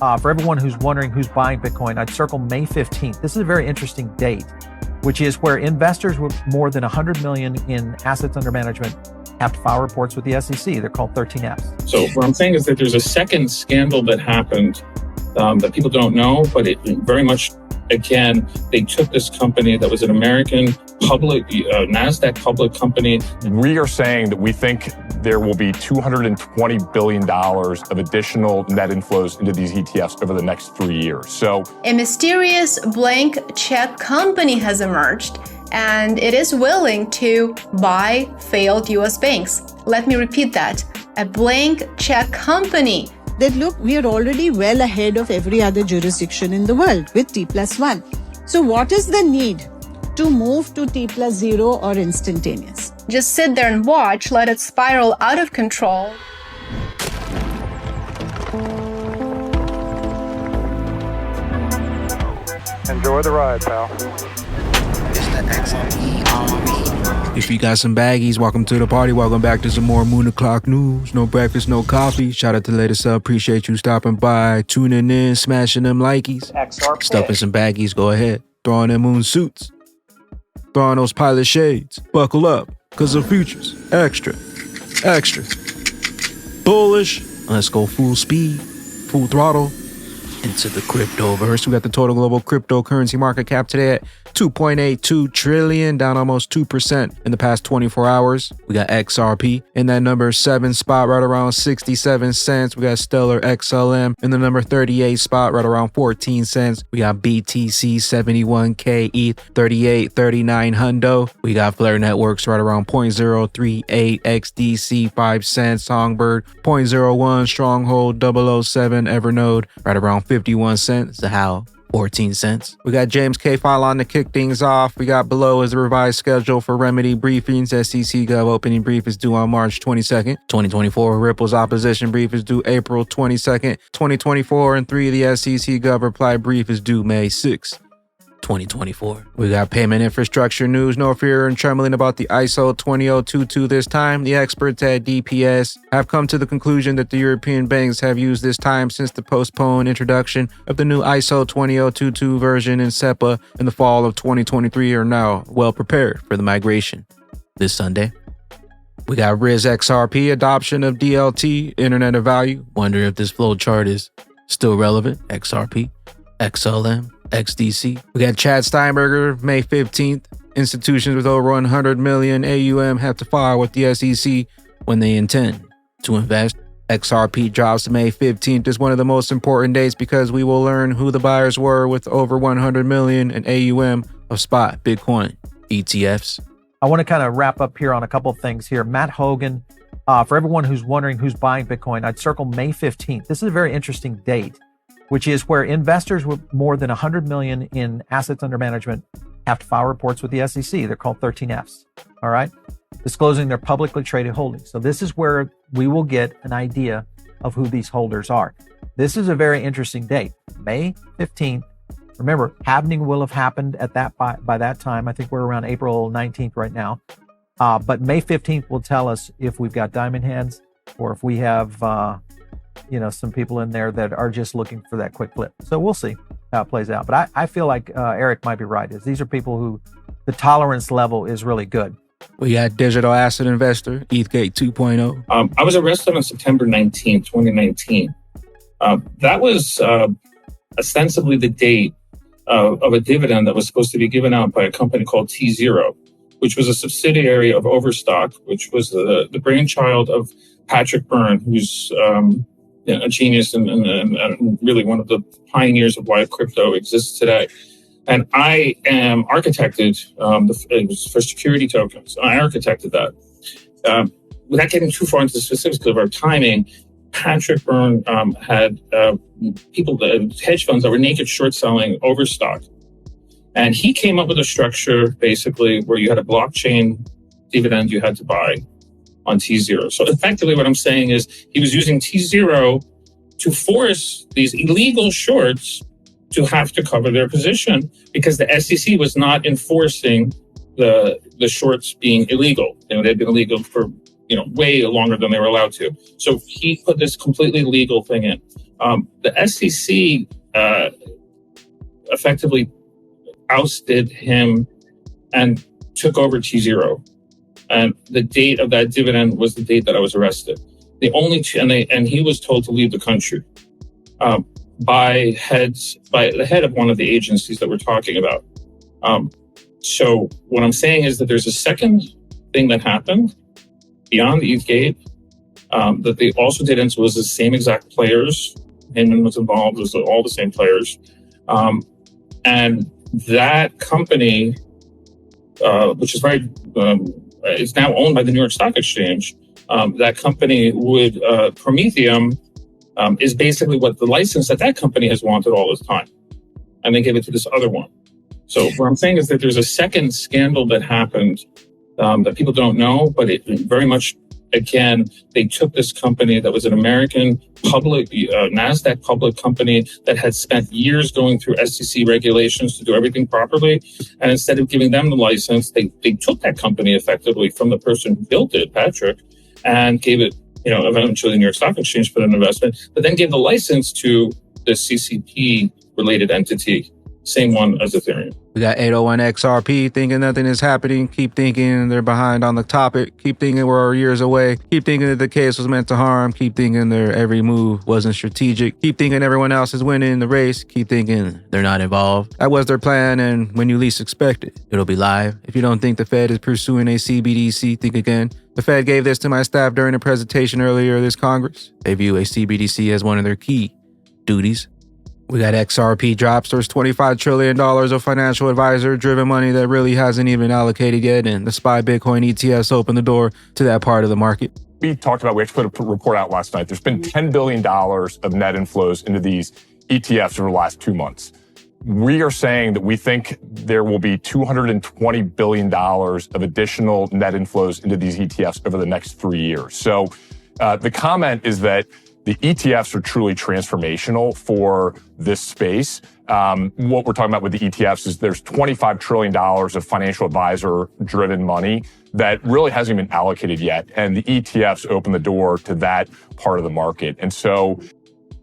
For everyone who's wondering who's buying Bitcoin, I'd circle May 15th. This is a very interesting date, which is where investors with more than 100 million in assets under management have to file reports with the SEC. They're called 13Fs. So what I'm saying is that there's a second scandal that happened that people don't know, but it very much, again, they took this company that was an American public, NASDAQ public company. We are saying that we think there will be $220 billion of additional net inflows into these ETFs over the next 3 years. So a mysterious blank check company has emerged, and it is willing to buy failed US banks. Let me repeat that. A blank check company. That look, we are already well ahead of every other jurisdiction in the world with T+1. So what is the need to move to T+0 or instantaneous? Just sit there and watch, let it spiral out of control. Enjoy the ride, pal. It's the XRpnews. If you got some baggies, welcome to the party. Welcome back to some more Moon O'Clock news. No breakfast, no coffee. Shout out to the latest up. Appreciate you stopping by, tuning in, smashing them likies. Stuffing some baggies, go ahead. Throw on them moon suits. Throw on those pilot shades. Buckle up, cause the future's extra, extra bullish. Let's go full speed, full throttle into the cryptoverse. We got the total global cryptocurrency market cap today at 2.82 trillion, down almost 2% in the past 24 hours. We got XRP in that number 7 spot, right around 67 cents. We got Stellar XLM in the number 38 spot, right around 14 cents. We got BTC 71K, ETH 38.39 hundo. We got Flare Networks right around 0.038, XDC 5 cents, Songbird 0.01, Stronghold 007, Evernode right around 51 cents. The How 14 cents. We got James K. File on to kick things off. We got below is the revised schedule for remedy briefings. SEC Gov opening brief is due on March 22nd, 2024. Ripple's opposition brief is due April 22nd, 2024. And 3 of the SEC Gov reply brief is due May 6th, 2024. We got payment infrastructure news. No fear and trembling about the ISO 20022 this time. The experts at DPS have come to the conclusion that the European banks have used this time since the postponed introduction of the new ISO 20022 version in SEPA in the fall of 2023 are now well prepared for the migration this Sunday. We got Riz XRP adoption of DLT, Internet of Value. Wonder if this flow chart is still relevant. XRP, XLM, XDC. We got Chad Steinberger, May 15th. Institutions with over 100 million AUM have to file with the SEC when they intend to invest. XRP drops May 15th is one of the most important dates because we will learn who the buyers were with over 100 million in AUM of spot Bitcoin ETFs. I want to kind of wrap up here on a couple of things here. Matt Hogan, for everyone who's wondering who's buying Bitcoin, I'd circle May 15th. This is a very interesting date, which is where investors with more than 100 million in assets under management have to file reports with the SEC. They're called 13Fs, all right? Disclosing their publicly traded holdings. So this is where we will get an idea of who these holders are. This is a very interesting date, May 15th. Remember, halving will have happened at that by that time. I think we're around April 19th right now. But May 15th will tell us if we've got diamond hands or if we have some people in there that are just looking for that quick flip. So we'll see how it plays out. But I feel like Eric might be right. These are people who the tolerance level is really good. We got digital asset investor, ETHgate 2.0. I was arrested on September 19th, 2019. That was ostensibly the date of a dividend that was supposed to be given out by a company called T0, which was a subsidiary of Overstock, which was the brainchild of Patrick Byrne, who's a genius and really one of the pioneers of why crypto exists today. And I am architected, it was for security tokens. I architected that. Without getting too far into the specifics of our timing, Patrick Byrne had people, hedge funds that were naked short selling Overstock. And he came up with a structure basically where you had a blockchain dividend you had to buy on T0. So effectively what I'm saying is he was using T0 to force these illegal shorts to have to cover their position because the SEC was not enforcing the shorts being illegal. They'd been illegal for way longer than they were allowed to. So he put this completely legal thing in. The SEC effectively ousted him and took over T0. And the date of that dividend was the date that I was arrested. And he was told to leave the country by the head of one of the agencies that we're talking about. So what I'm saying is that there's a second thing that happened beyond the ETH gate that they also did, and so it was the same exact players. Hinman was involved, it was all the same players. And that company, which is it's now owned by the New York Stock Exchange. That company Prometheum is basically what the license that company has wanted all this time. And they gave it to this other one. So what I'm saying is that there's a second scandal that happened that people don't know, but it very much, again, they took this company that was an American public, NASDAQ public company that had spent years going through SEC regulations to do everything properly. And instead of giving them the license, they took that company effectively from the person who built it, Patrick, and gave it, eventually the New York Stock Exchange put an investment, but then gave the license to the CCP related entity, same one as Ethereum. We got 801 XRP thinking nothing is happening. Keep thinking they're behind on the topic. Keep thinking we're years away. Keep thinking that the case was meant to harm. Keep thinking their every move wasn't strategic. Keep thinking everyone else is winning the race. Keep thinking they're not involved. That was their plan, and when you least expect it, it'll be live. If you don't think the Fed is pursuing a CBDC, think again. The Fed gave this to my staff during a presentation earlier this Congress. They view a CBDC as one of their key duties. We got XRP drops. There's $25 trillion of financial advisor-driven money that really hasn't even allocated yet, and the SPY Bitcoin ETFs open the door to that part of the market. We actually put a report out last night. There's been $10 billion of net inflows into these ETFs over the last 2 months. We are saying that we think there will be $220 billion of additional net inflows into these ETFs over the next 3 years. So the comment is that the ETFs are truly transformational for this space. What we're talking about with the ETFs is there's $25 trillion of financial advisor-driven money that really hasn't been allocated yet. And the ETFs open the door to that part of the market. And so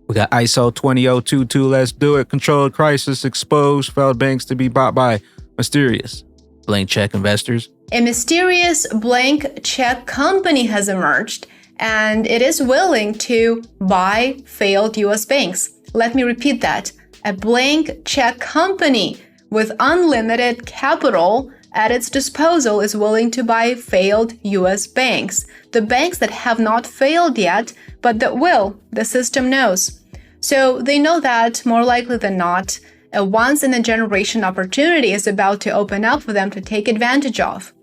we got ISO 20022, let's do it. Controlled crisis exposed, failed banks to be bought by mysterious blank check investors. A mysterious blank check company has emerged, and it is willing to buy failed US banks. Let me repeat that. A blank check company with unlimited capital at its disposal is willing to buy failed US banks. The banks that have not failed yet, but that will, the system knows. So they know that more likely than not, a once-in-a-generation opportunity is about to open up for them to take advantage of.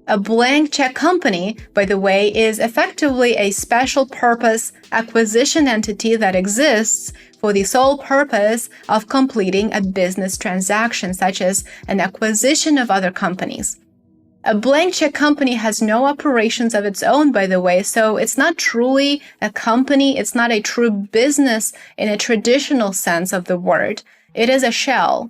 A blank check company, by the way, is effectively a special purpose acquisition entity that exists for the sole purpose of completing a business transaction, such as an acquisition of other companies. A blank check company has no operations of its own, by the way, so it's not truly a company, it's not a true business in a traditional sense of the word. It is a shell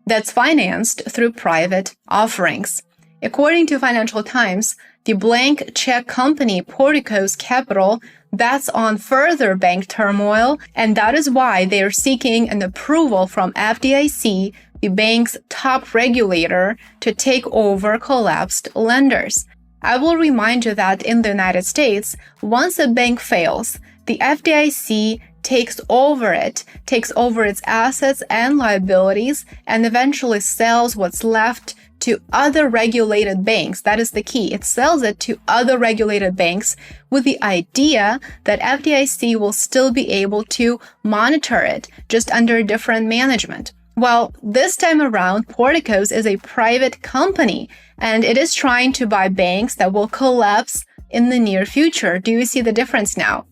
that's financed through private offerings. According to Financial Times, the blank check company Portico's Capital bets on further bank turmoil, and that is why they are seeking an approval from FDIC, the bank's top regulator, to take over collapsed lenders. I will remind you that in the United States, once a bank fails, the FDIC takes over its assets and liabilities, and eventually sells what's left to other regulated banks. That is the key. It sells it to other regulated banks with the idea that FDIC will still be able to monitor it, just under different management. Well, this time around, Portico's is a private company, and it is trying to buy banks that will collapse in the near future. Do you see the difference now?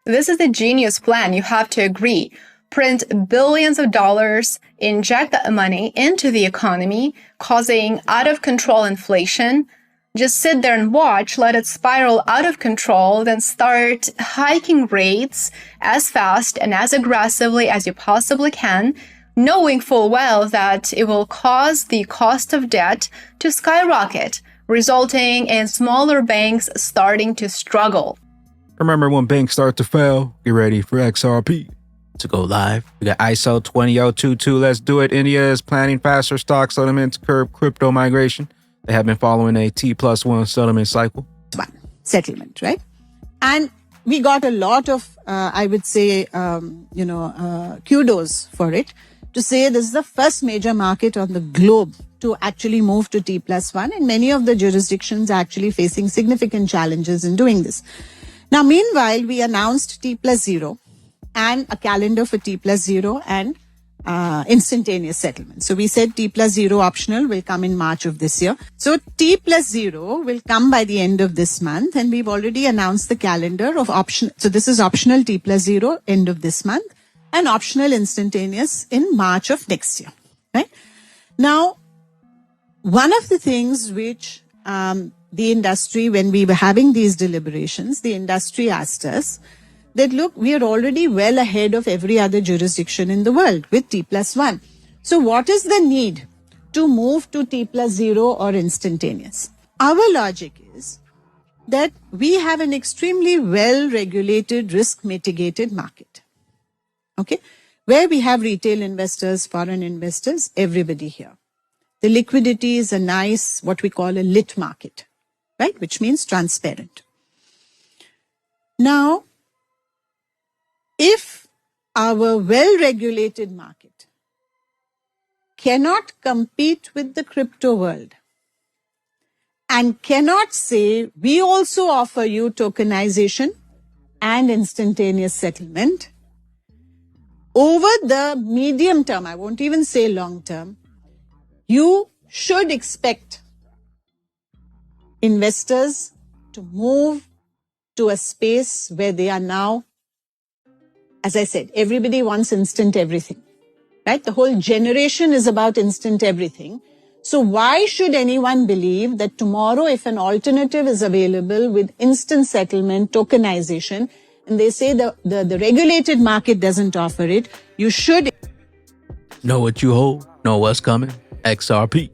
This is a genius plan, you have to agree. Print billions of dollars, inject that money into the economy, causing out-of-control inflation. Just sit there and watch, let it spiral out of control, then start hiking rates as fast and as aggressively as you possibly can, knowing full well that it will cause the cost of debt to skyrocket, resulting in smaller banks starting to struggle. Remember when banks start to fail? Get ready for XRP. to go live. We got ISO 20022. Let's do it. India is planning faster stock settlement to curb crypto migration. They have been following a T+1 settlement cycle. Settlement, right? And we got a lot of, I would say, kudos for it to say this is the first major market on the globe to actually move to T+1, and many of the jurisdictions are actually facing significant challenges in doing this. Now, meanwhile, we announced T+0 and a calendar for T+0 and instantaneous settlement. So we said T+0 optional will come in March of this year. So T+0 will come by the end of this month, and we've already announced the calendar of option. So this is optional T+0 end of this month and optional instantaneous in March of next year. Right? Now, one of the things which the industry, when we were having these deliberations, the industry asked us that, look, we are already well ahead of every other jurisdiction in the world with T+1. So what is the need to move to T+0 or instantaneous? Our logic is that we have an extremely well-regulated, risk-mitigated market, okay, where we have retail investors, foreign investors, everybody here. The liquidity is a nice, what we call a lit market, right, which means transparent. Now, if our well-regulated market cannot compete with the crypto world and cannot say, we also offer you tokenization and instantaneous settlement, over the medium term, I won't even say long term, you should expect investors to move to a space where they are now, as I said, everybody wants instant everything, right? The whole generation is about instant everything. So why should anyone believe that tomorrow, if an alternative is available with instant settlement, tokenization, and they say the regulated market doesn't offer it, you should Know what you hold, know what's coming. XRP.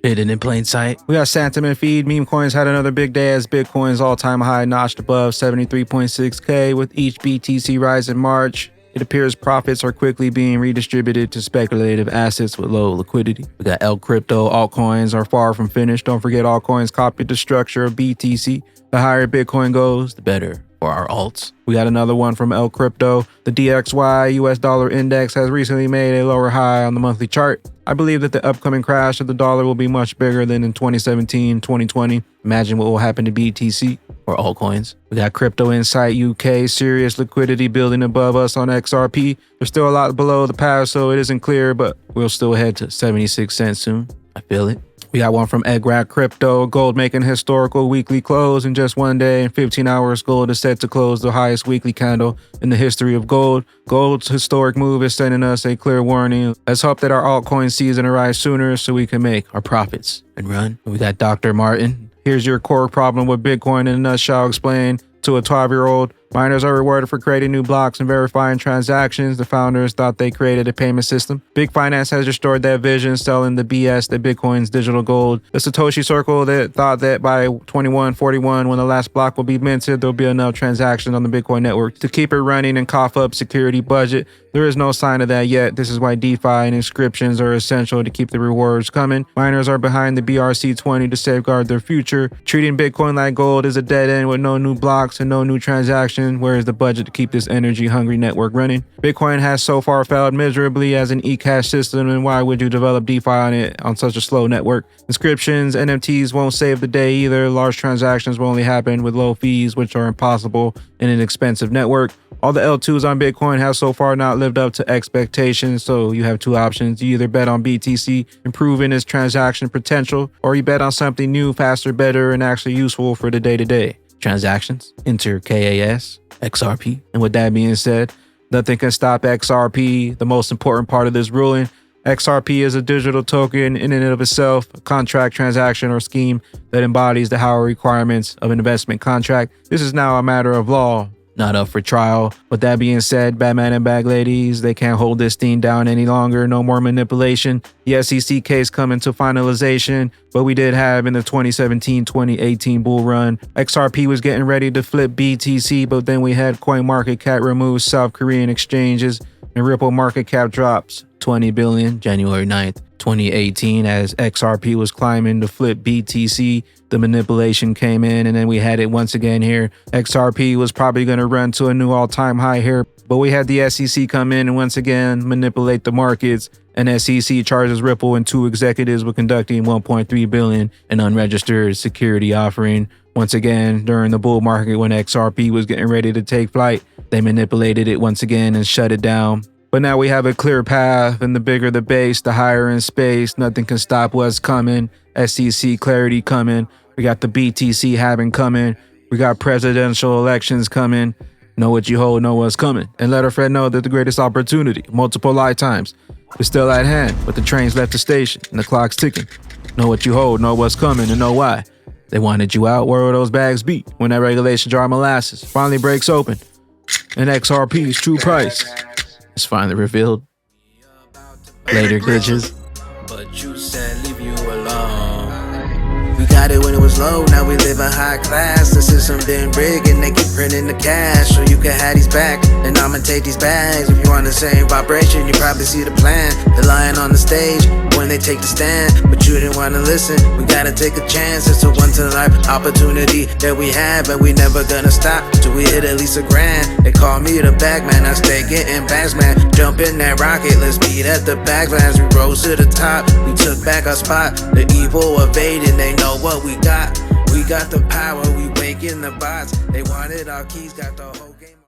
Hidden in plain sight. We got sentiment feed. Meme coins had another big day as Bitcoin's all-time high notched above 73.6K with each BTC rise in March. It appears profits are quickly being redistributed to speculative assets with low liquidity. We got L Crypto. Altcoins are far from finished. Don't forget altcoins copied the structure of BTC. The higher Bitcoin goes, the better for our alts. We got another one from L Crypto. The DXY US dollar index has recently made a lower high on the monthly chart. I believe that the upcoming crash of the dollar will be much bigger than in 2017, 2020. Imagine what will happen to BTC or altcoins. We got Crypto Insight UK, serious liquidity building above us on XRP. There's still a lot below the path, so it isn't clear, but we'll still head to 76 cents soon. I feel it. We got one from xrpcrypto. Gold making historical weekly close in just one day. In 15 hours, gold is set to close the highest weekly candle in the history of gold. Gold's historic move is sending us a clear warning. Let's hope that our altcoin season arrives sooner so we can make our profits and run. We got Dr. Martin. Here's your core problem with Bitcoin in a nutshell explained to a 12-year-old. Miners are rewarded for creating new blocks and verifying transactions. The founders thought they created a payment system. Big Finance has destroyed that vision, selling the BS that Bitcoin's digital gold. The Satoshi Circle that thought that by 2141, when the last block will be minted, there'll be enough transactions on the Bitcoin network to keep it running and cough up security budget. There is no sign of that yet. This is why DeFi and inscriptions are essential to keep the rewards coming. Miners are behind the BRC-20 to safeguard their future. Treating Bitcoin like gold is a dead end with no new blocks and no new transactions. Where is the budget to keep this energy-hungry network running? Bitcoin has so far failed miserably as an e-cash system, and why would you develop DeFi on it on such a slow network? Inscriptions, NFTs won't save the day either. Large transactions will only happen with low fees, which are impossible in an expensive network. All the L2s on Bitcoin have so far not lived up to expectations, so you have two options. You either bet on BTC, improving its transaction potential, or you bet on something new, faster, better, and actually useful for the day-to-day transactions. Enter KAS, XRP. And with that being said, nothing can stop XRP. The most important part of this ruling, XRP is a digital token in and of itself, a contract, transaction, or scheme that embodies the higher requirements of an investment contract. This is now a matter of law, not up for trial. With that being said, Batman and Bag Ladies, they can't hold this thing down any longer. No more manipulation. The SEC case coming to finalization, but we did have in the 2017-2018 bull run, XRP was getting ready to flip BTC, but then we had CoinMarketCap remove South Korean exchanges And Ripple market cap drops 20 billion January 9th, 2018 as XRP was climbing to flip BTC. The manipulation came in and then we had it once again here. XRP was probably going to run to a new all-time high here, but we had the SEC come in and once again manipulate the markets. And SEC charges Ripple and 2 executives with conducting 1.3 billion in unregistered security offering. Once again, during the bull market when XRP was getting ready to take flight, they manipulated it once again and shut it down. But now we have a clear path, and the bigger the base, the higher in space. Nothing can stop what's coming. SEC clarity coming. We got the BTC halving coming. We got presidential elections coming. Know what you hold, know what's coming. And let our friend know that the greatest opportunity, multiple lifetimes, is still at hand. But the train's left the station and the clock's ticking. Know what you hold, know what's coming, and know why. They wanted you out. Where will those bags be when that regulation jar molasses finally breaks open and XRP's true price is finally revealed? Later, glitches. But you said leave you alone. We got it when it was low, now we live in high class. The system been rigged and they keep printing the cash, so you can have these back. And I'ma take these bags. If you want the same vibration, you probably see the plan. The lion on the stage when they take the stand, but you didn't wanna listen. We gotta take a chance. It's a once-in-a-life opportunity that we have, and we never gonna stop till we hit at least $1 grand. They call me the bag man, I stay getting bags, man. Jump in that rocket, let's meet at the backlands. We rose to the top, we took back our spot. The evil evading, they know what we got. We got the power, we waking the bots. They wanted our keys, got the whole